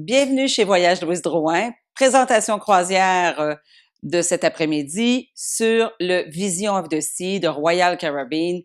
Bienvenue chez Voyage Louise Drouin. Présentation croisière de cet après-midi sur le Vision of the Sea de Royal Caribbean,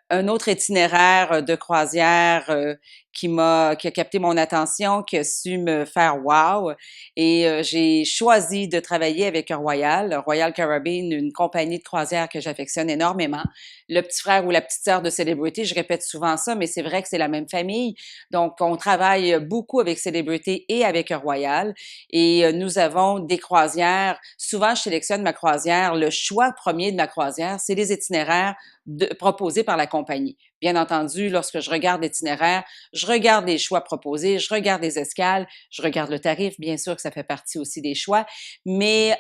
un autre itinéraire de croisière qui a capté mon attention, qui a su me faire wow. Et j'ai choisi de travailler avec Royal Caribbean, une compagnie de croisière que j'affectionne énormément. Le petit frère ou la petite sœur de Celebrity, je répète souvent ça, mais c'est vrai que c'est la même famille. Donc, on travaille beaucoup avec Celebrity et avec Royal. Et nous avons des croisières. Souvent, je sélectionne ma croisière. Le choix premier de ma croisière, c'est les itinéraires proposés par la compagnie. Bien entendu, lorsque je regarde l'itinéraire, je regarde les choix proposés, je regarde les escales, je regarde le tarif. Bien sûr que ça fait partie aussi des choix, mais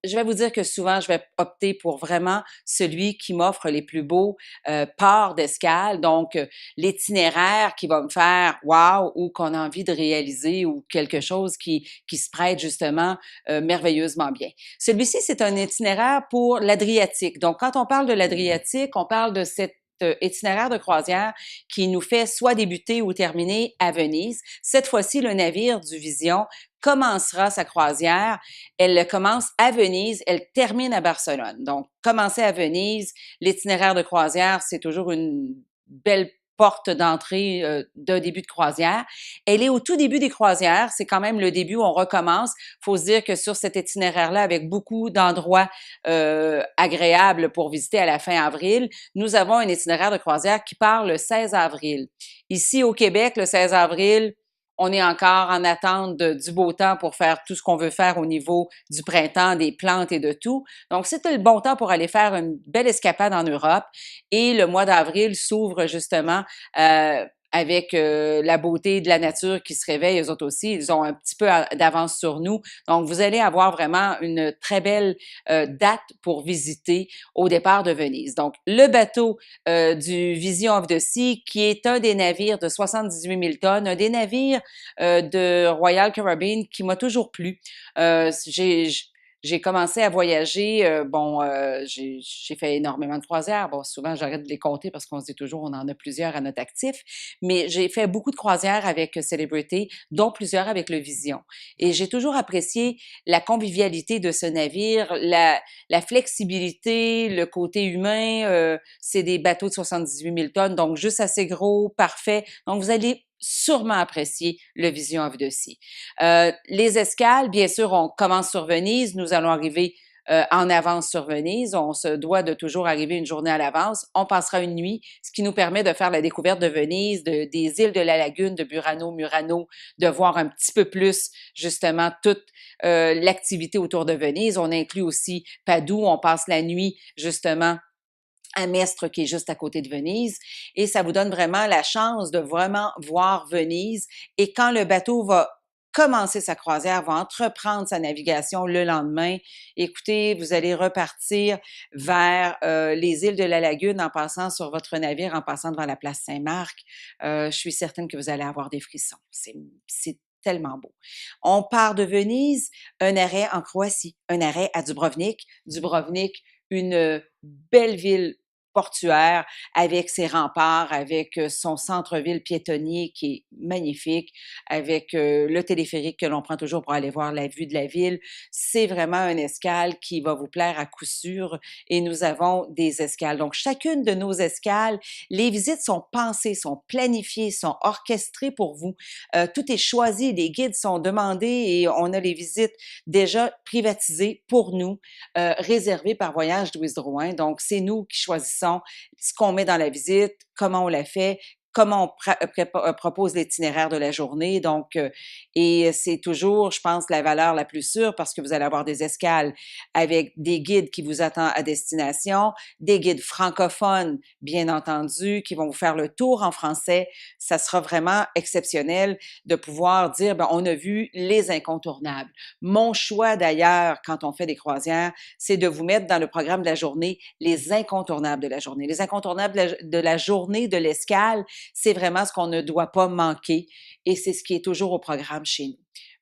je vais vous dire que souvent, je vais opter pour vraiment celui qui m'offre les plus beaux ports d'escale, donc l'itinéraire qui va me faire wow ou qu'on a envie de réaliser ou quelque chose qui se prête justement merveilleusement bien. Celui-ci, c'est un itinéraire pour l'Adriatique. Donc, quand on parle de l'Adriatique, on parle de cet itinéraire de croisière qui nous fait soit débuter ou terminer à Venise. Cette fois-ci, le navire du Vision commencera sa croisière. Elle commence à Venise, elle termine à Barcelone. Donc, commencer à Venise, l'itinéraire de croisière, c'est toujours une belle porte d'entrée d'un début de croisière. Elle est au tout début des croisières, c'est quand même le début où on recommence. Faut se dire que sur cet itinéraire-là, avec beaucoup d'endroits agréables pour visiter à la fin avril, nous avons un itinéraire de croisière qui part le 16 avril. Ici au Québec, le 16 avril, on est encore en attente du beau temps pour faire tout ce qu'on veut faire au niveau du printemps, des plantes et de tout. Donc, c'est le bon temps pour aller faire une belle escapade en Europe. Et le mois d'avril s'ouvre justement avec la beauté de la nature qui se réveille, eux autres aussi, ils ont un petit peu d'avance sur nous. Donc, vous allez avoir vraiment une très belle date pour visiter au départ de Venise. Donc, le bateau du Vision of the Sea, qui est un des navires de 78 000 tonnes, un des navires de Royal Caribbean qui m'a toujours plu. J'ai commencé à voyager, j'ai fait énormément de croisières. Bon, souvent, j'arrête de les compter parce qu'on se dit toujours on en a plusieurs à notre actif, mais j'ai fait beaucoup de croisières avec Celebrity, dont plusieurs avec le Vision. Et j'ai toujours apprécié la convivialité de ce navire, la flexibilité, le côté humain. C'est des bateaux de 78 000 tonnes, donc juste assez gros, parfait. Donc, vous allez sûrement apprécier le Vision of the Sea. Les escales, bien sûr, on commence sur Venise. Nous allons arriver en avance sur Venise. On se doit de toujours arriver une journée à l'avance. On passera une nuit, ce qui nous permet de faire la découverte de Venise, des îles de la lagune, de Burano, Murano, de voir un petit peu plus justement toute l'activité autour de Venise. On inclut aussi Padoue. On passe la nuit justement à Mestre, qui est juste à côté de Venise, et ça vous donne vraiment la chance de vraiment voir Venise. Et quand le bateau va commencer sa croisière, va entreprendre sa navigation le lendemain, écoutez, vous allez repartir vers les îles de la Lagune en passant sur votre navire, en passant devant la place Saint-Marc. Je suis certaine que vous allez avoir des frissons. C'est tellement beau. On part de Venise, un arrêt en Croatie, un arrêt à Dubrovnik. Dubrovnik, une belle ville portuaire avec ses remparts, avec son centre-ville piétonnier qui est magnifique, avec le téléphérique que l'on prend toujours pour aller voir la vue de la ville. C'est vraiment un escale qui va vous plaire à coup sûr et nous avons des escales. Donc, chacune de nos escales, les visites sont pensées, sont planifiées, sont orchestrées pour vous. Tout est choisi, les guides sont demandés et on a les visites déjà privatisées pour nous, réservées par Voyage Louise Drouin. Donc, c'est nous qui choisissons ce qu'on met dans la visite, comment on la fait, comment on propose l'itinéraire de la journée. Donc, et c'est toujours, je pense, la valeur la plus sûre parce que vous allez avoir des escales avec des guides qui vous attendent à destination, des guides francophones, bien entendu, qui vont vous faire le tour en français. Ça sera vraiment exceptionnel de pouvoir dire, ben, on a vu les incontournables. Mon choix, d'ailleurs, quand on fait des croisières, c'est de vous mettre dans le programme de la journée les incontournables de la journée. Les incontournables de la journée de l'escale, c'est vraiment ce qu'on ne doit pas manquer et c'est ce qui est toujours au programme chez nous.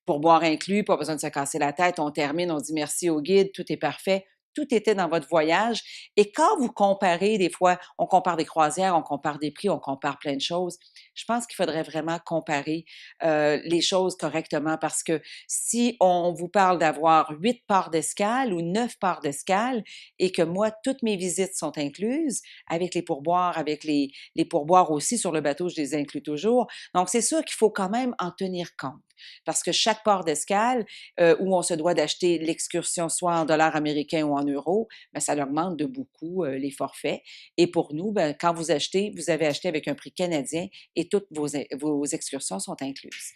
Pourboire inclus, pas besoin de se casser la tête, on termine, on dit merci au guide, tout est parfait. tout était dans votre voyage. Et quand vous comparez, des fois, on compare des croisières, on compare des prix, on compare plein de choses. Je pense qu'il faudrait vraiment comparer les choses correctement parce que si on vous parle d'avoir 8 parts d'escale ou 9 parts d'escale et que moi, toutes mes visites sont incluses, avec les pourboires, avec les pourboires aussi sur le bateau, je les inclus toujours. Donc, c'est sûr qu'il faut quand même en tenir compte parce que chaque port d'escale où on se doit d'acheter l'excursion soit en dollars américains ou en euros, bien, ça augmente de beaucoup les forfaits. Et pour nous, bien, quand vous achetez, vous avez acheté avec un prix canadien et toutes vos excursions sont incluses.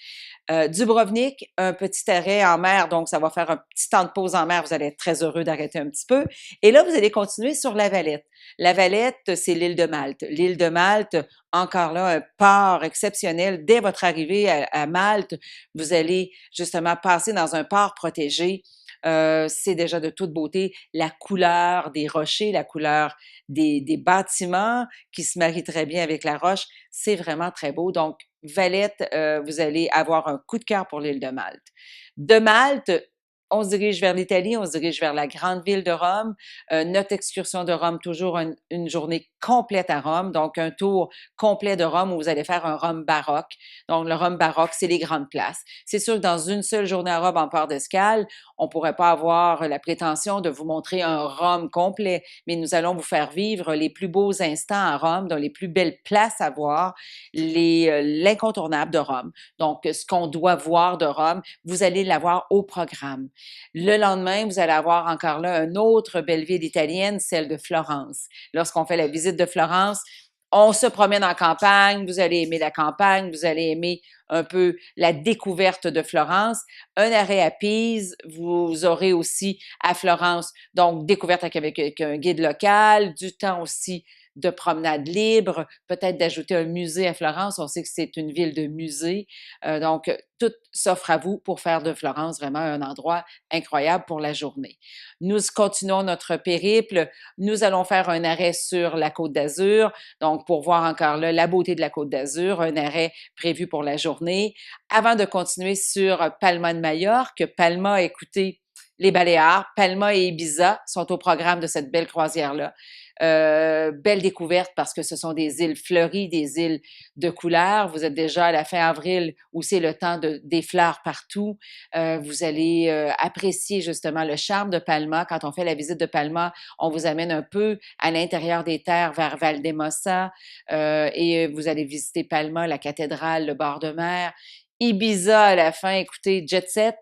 Dubrovnik, un petit arrêt en mer, donc ça va faire un petit temps de pause en mer. Vous allez être très heureux d'arrêter un petit peu. Et là, vous allez continuer sur la Valette. La Valette, c'est l'île de Malte. L'île de Malte, encore là, un port exceptionnel. Dès votre arrivée à Malte, vous allez justement passer dans un port protégé. C'est déjà de toute beauté. La couleur des rochers, la couleur des bâtiments qui se marient très bien avec la roche, c'est vraiment très beau. Donc, Valette, vous allez avoir un coup de cœur pour l'île de Malte. De Malte, on se dirige vers l'Italie, on se dirige vers la grande ville de Rome. Notre excursion de Rome, toujours une journée complète à Rome, donc un tour complet de Rome où vous allez faire un Rome baroque. Donc, le Rome baroque, c'est les grandes places. C'est sûr que dans une seule journée à Rome en port d'escale, on pourrait pas avoir la prétention de vous montrer un Rome complet, mais nous allons vous faire vivre les plus beaux instants à Rome, dans les plus belles places à voir, l'incontournable de Rome. Donc, ce qu'on doit voir de Rome, vous allez l'avoir au programme. Le lendemain, vous allez avoir encore là une autre belle ville italienne, celle de Florence. Lorsqu'on fait la visite de Florence, on se promène en campagne, vous allez aimer la campagne, vous allez aimer un peu la découverte de Florence. Un arrêt à Pise, vous aurez aussi à Florence, donc découverte avec un guide local, du temps aussi de promenade libre, peut-être d'ajouter un musée à Florence. On sait que c'est une ville de musées. Donc, tout s'offre à vous pour faire de Florence vraiment un endroit incroyable pour la journée. Nous continuons notre périple. Nous allons faire un arrêt sur la Côte d'Azur, donc pour voir encore là la beauté de la Côte d'Azur, un arrêt prévu pour la journée. Avant de continuer sur Palma de Majorque, Palma, écoutez, les Baléares, Palma et Ibiza sont au programme de cette belle croisière-là. Belle découverte parce que ce sont des îles fleuries, des îles de couleurs. Vous êtes déjà à la fin avril où c'est le temps des fleurs partout. Vous allez apprécier justement le charme de Palma. Quand on fait la visite de Palma, on vous amène un peu à l'intérieur des terres vers Valdemossa et vous allez visiter Palma, la cathédrale, le bord de mer. Ibiza à la fin, écoutez, jet set.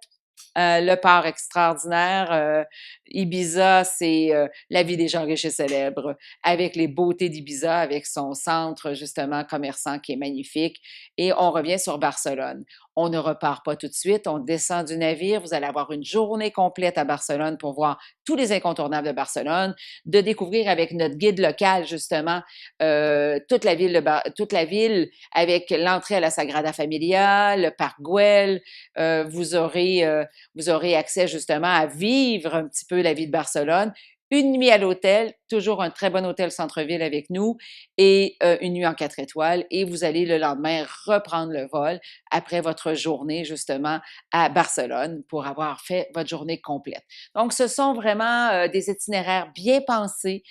Le port extraordinaire. Ibiza, c'est la vie des gens riches et célèbres, avec les beautés d'Ibiza, avec son centre justement commerçant qui est magnifique. Et on revient sur Barcelone. On ne repart pas tout de suite, on descend du navire. Vous allez avoir une journée complète à Barcelone pour voir tous les incontournables de Barcelone, de découvrir avec notre guide local justement toute la ville avec l'entrée à la Sagrada Familia, le parc Güell. Vous aurez accès justement à vivre un petit peu la vie de Barcelone. Une nuit à l'hôtel, toujours un très bon hôtel centre-ville avec nous, et une nuit en 4 étoiles. Et vous allez le lendemain reprendre le vol après votre journée justement à Barcelone pour avoir fait votre journée complète. Donc, ce sont vraiment des itinéraires bien pensés.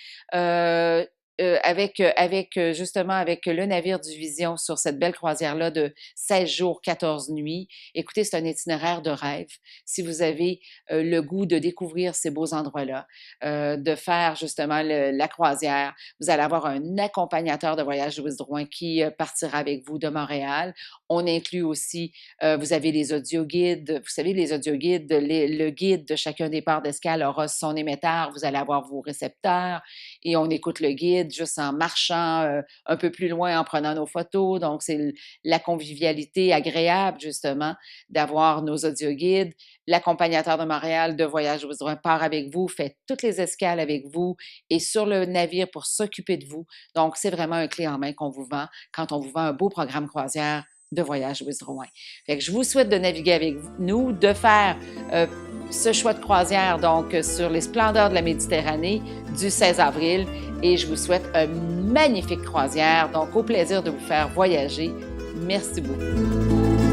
Justement avec le navire du Vision sur cette belle croisière-là de 16 jours, 14 nuits. Écoutez, c'est un itinéraire de rêve. Si vous avez le goût de découvrir ces beaux endroits-là, de faire justement la croisière, vous allez avoir un accompagnateur de voyage Louise Drouin qui partira avec vous de Montréal. On inclut aussi, vous avez les audioguides. Vous savez, les audioguides, le guide de chacun des ports d'escale aura son émetteur. Vous allez avoir vos récepteurs et on écoute le guide juste en marchant un peu plus loin, en prenant nos photos. Donc, c'est la convivialité agréable, justement, d'avoir nos audioguides. L'accompagnateur de Montréal de Voyage Louise Drouin part avec vous, fait toutes les escales avec vous et sur le navire pour s'occuper de vous. Donc, c'est vraiment un clé en main qu'on vous vend quand on vous vend un beau programme croisière de Voyage Louise Drouin. Fait que je vous souhaite de naviguer avec nous, de faire ce choix de croisière donc sur les splendeurs de la Méditerranée du 16 avril et je vous souhaite une magnifique croisière. Donc, au plaisir de vous faire voyager. Merci beaucoup.